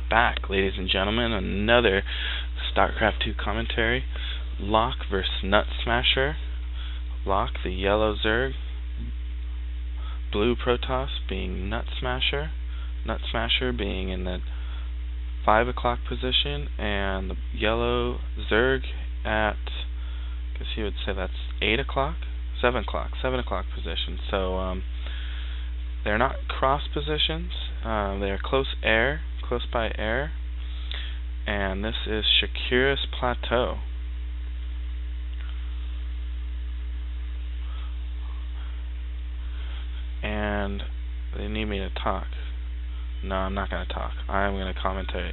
Back, ladies and gentlemen, another StarCraft 2 commentary. Locke versus Nutsmasher. Locke, the yellow Zerg. Blue Protoss being Nutsmasher. Nutsmasher being in the 5 o'clock position, and the yellow Zerg at, I guess you would say that's 8 o'clock? 7 o'clock position. So they're not cross positions. They're close by air, and this is Shakuras Plateau. And they need me to talk. No, I'm not going to talk. I'm going to commentate.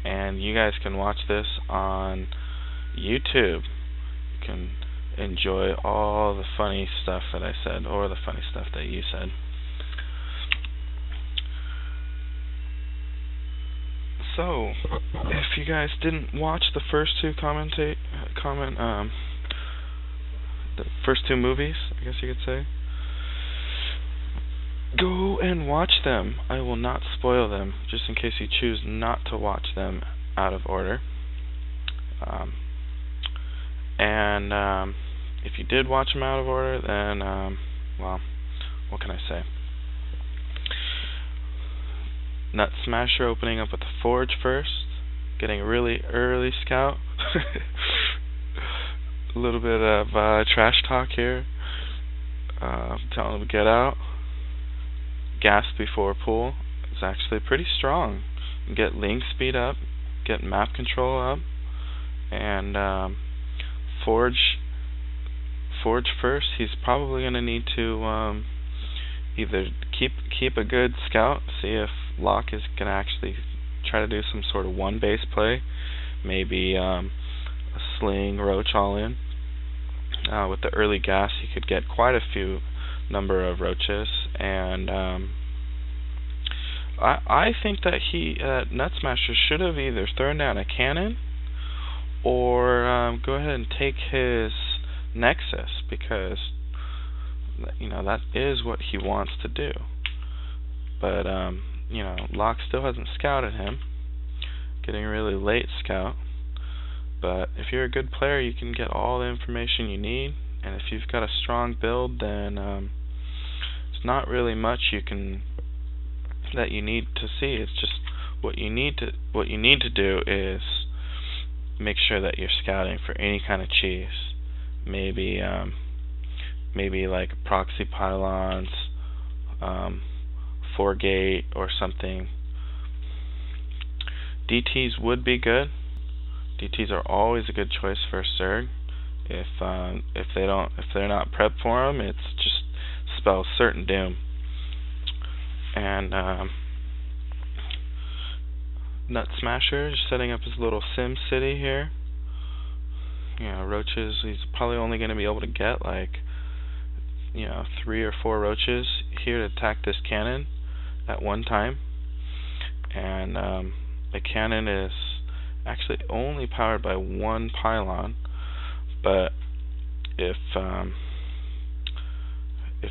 And you guys can watch this on YouTube. You can enjoy all the funny stuff that I said, or the funny stuff that you said. So, if you guys didn't watch the first two the first two movies, I guess you could say, go and watch them. I will not spoil them, just in case you choose not to watch them out of order. If you did watch them out of order, then, well, what can I say? Nutsmasher opening up with the Forge first, getting a really early scout. A little bit of trash talk here. Telling him to get out. Gas before pull is actually pretty strong. Get link speed up, get map control up, and Forge first. He's probably going to need to either keep a good scout, see if Locke is going to actually try to do some sort of one base play, maybe a sling roach all in. With the early gas, he could get quite a few number of roaches, and I think that Nutsmasher should have either thrown down a cannon or go ahead and take his Nexus, because that is what he wants to do. But Locke still hasn't scouted him, getting a really late scout. But if you're a good player, you can get all the information you need, and if you've got a strong build, then it's not really much that you need to see. It's just what you need to do is make sure that you're scouting for any kind of cheese. Maybe like proxy pylons, 4-gate or something. DTs would be good. DTs are always a good choice for a Zerg. If they're not prepped for them, it's just spells certain doom. And Nutsmasher is setting up his little sim city here. Roaches. He's probably only going to be able to get like 3 or 4 roaches here to attack this cannon at one time. And the cannon is actually only powered by one pylon, but if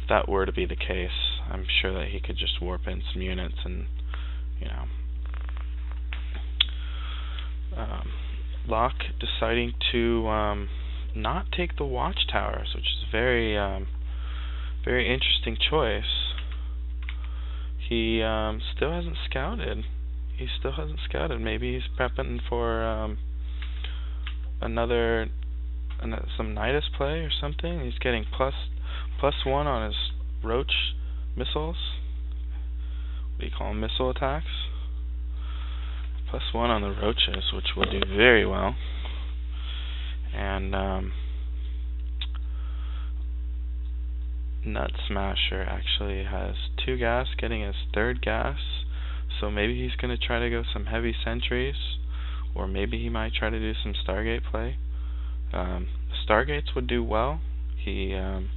that were to be the case, I'm sure that he could just warp in some units and Locke deciding to not take the watchtowers, which is a very interesting choice. He still hasn't scouted. Maybe he's prepping for some Nidus play or something. He's getting +1 on his roach missiles. What do you call them? Missile attacks. +1 on the roaches, which will do very well. And Nutsmasher actually has 2 gas, getting his 3rd gas. So maybe he's going to try to go some heavy sentries, or maybe he might try to do some Stargate play. Stargates would do well. Stargates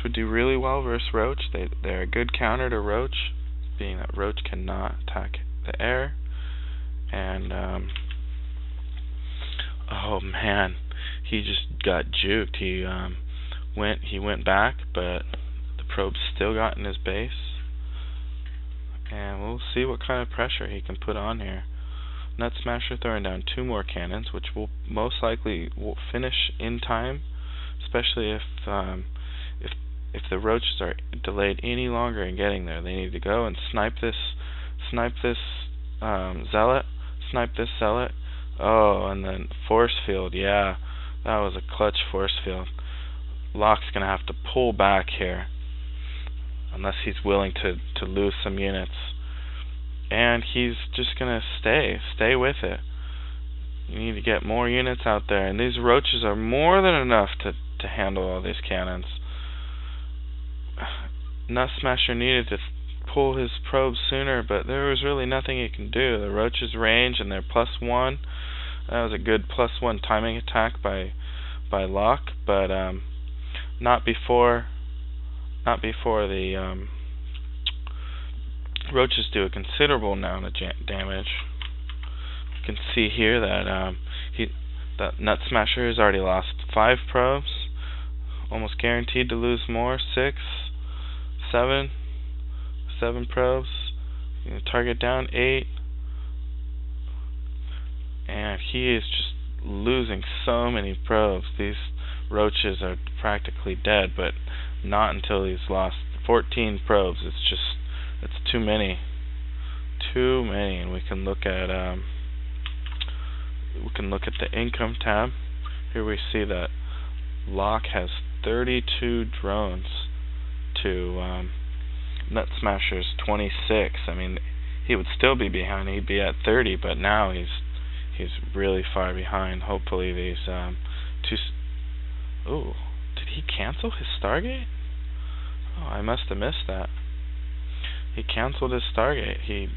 would do really well versus Roach. They're a good counter to Roach, being that Roach cannot attack the air. And oh man, he just got juked. He went back, but the probe still got in his base. And we'll see what kind of pressure he can put on here. Nutsmasher throwing down 2 more cannons, which will most likely will finish in time, especially if the roaches are delayed any longer in getting there. They need to go and snipe this zealot, snipe this zealot. Oh, and then force field. Yeah, that was a clutch force field. Locke's gonna have to pull back here, unless he's willing to lose some units. And he's just gonna stay with it. You need to get more units out there, and these roaches are more than enough to handle all these cannons. Nutsmasher needed to pull his probes sooner, but there was really nothing he can do. The roaches range and they're +1. That was a good +1 timing attack by Locke, but not before the roaches do a considerable amount of damage. You can see here that that Nutsmasher has already lost 5 probes, almost guaranteed to lose more. 6, 7 probes. Target down 8, and he is just losing so many probes. These roaches are practically dead, but not until he's lost 14 probes. It's too many, and we can look at the income tab. Here we see that Locke has 32 drones to Nutsmasher's 26. I mean, he would still be behind. He'd be at 30, but now he's really far behind. Hopefully these two. Oh, did he cancel his Stargate? Oh, I must have missed that. He canceled his Stargate. He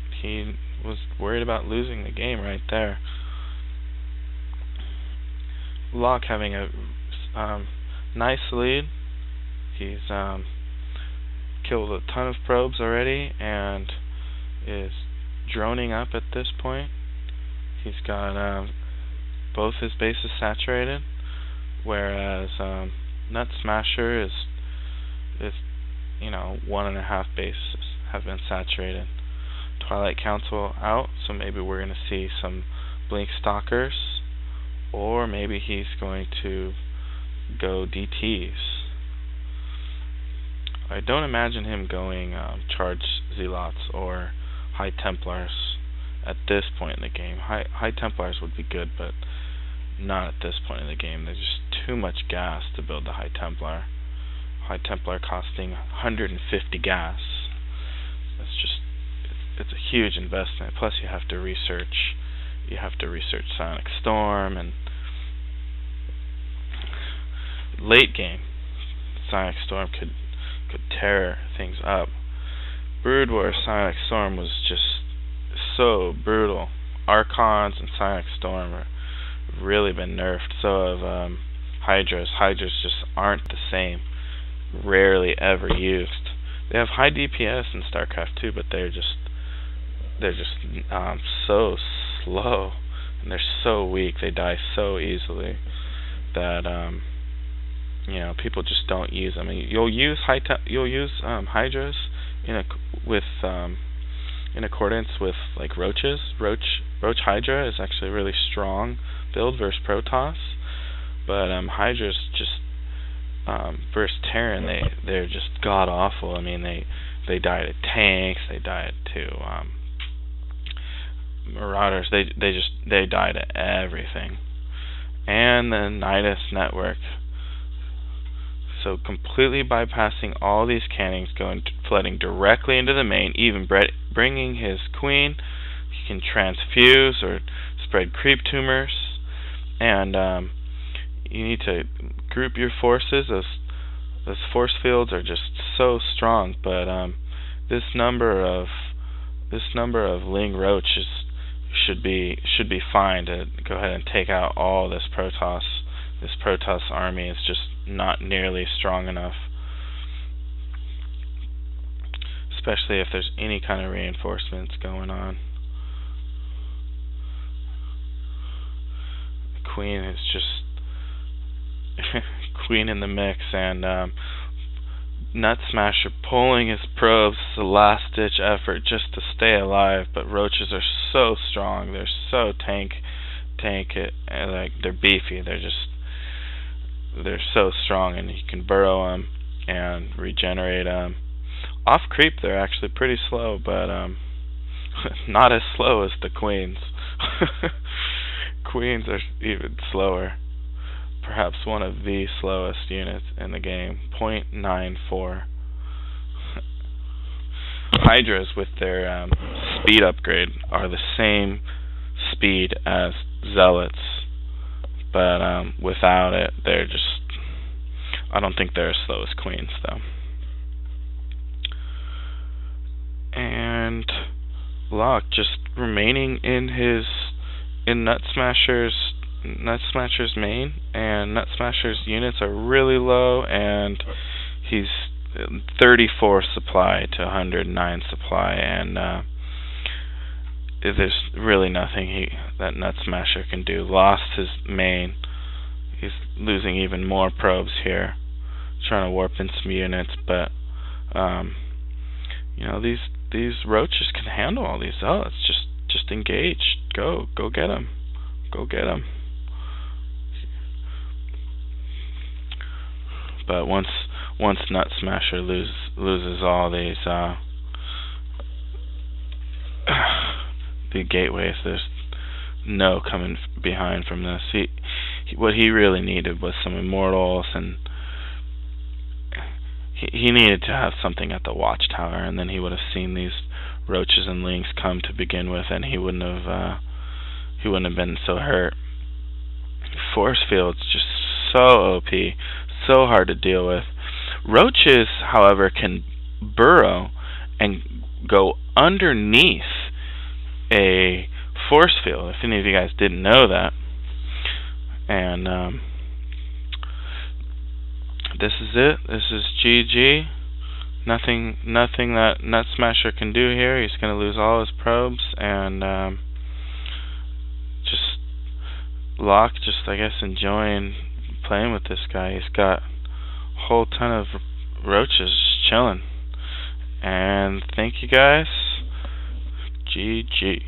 was worried about losing the game right there. Locke having a nice lead. He's killed a ton of probes already and is droning up at this point. He's got both his bases saturated, whereas Nutsmasher is 1.5 bases have been saturated. Twilight Council out, so maybe we're going to see some Blink Stalkers, or maybe he's going to go DTs. I don't imagine him going Charge Zealots or High Templars at this point in the game. High Templars would be good, but not at this point in the game. There's just too much gas to build the High Templar. High Templar costing 150 gas. It's a huge investment. Plus you have to research Sonic Storm, and late game Sonic Storm could tear things up. Brood War Sonic Storm was just so brutal. Archons and Sonic Storm have really been nerfed. So have Hydras. Hydras just aren't the same. Rarely ever used. They have high DPS in StarCraft 2, but they're just so slow, and they're so weak. They die so easily that people just don't use them. I mean, you'll use Hydras in accordance with like roaches. Roach Hydra is actually a really strong build versus Protoss, but Hydras just versus Terran, they're just god awful. I mean, they die to tanks, they die to Marauders, they die to everything. And the Nidus network. So completely bypassing all these cannons, flooding directly into the main, even bringing his queen. He can transfuse or spread creep tumors, and you need to group your forces. Those force fields are just so strong, but this number of Ling Roaches should be fine to go ahead and take out all this Protoss. This Protoss army is just not nearly strong enough, especially if there's any kind of reinforcements going on. The Queen is just Queen in the mix, and Nutsmasher pulling his probes, the last ditch effort just to stay alive, but roaches are so strong, they're so tank it, like they're beefy, they're so strong, and you can burrow them and regenerate them. Off creep they're actually pretty slow, but not as slow as the queens. Queens are even slower. Perhaps one of the slowest units in the game, 0.94. Hydras with their speed upgrade are the same speed as Zealots, but without it, they're just, I don't think they're as slow as Queens, though. And Locke just remaining in Nutsmasher's main, and Nutsmasher's units are really low, and he's 34 supply to 109 supply, and there's really nothing that Nutsmasher can do. Lost his main. He's losing even more probes here, trying to warp in some units, but you know, these roaches can handle all these zealots. Just engage. Go get them. Go get them. But once Nutsmasher loses all these the gateways, there's no coming behind from this. What he really needed was some immortals, and he needed to have something at the watchtower, and then he would have seen these roaches and lynx come to begin with, and he wouldn't have been so hurt. Force field's just so OP, so hard to deal with. Roaches, however, can burrow and go underneath a force field, if any of you guys didn't know that. And this is it. This is GG. Nothing that Nutsmasher can do here. He's going to lose all his probes, and just Locke, I guess, enjoying playing with this guy. He's got a whole ton of roaches just chilling. And thank you guys. GG.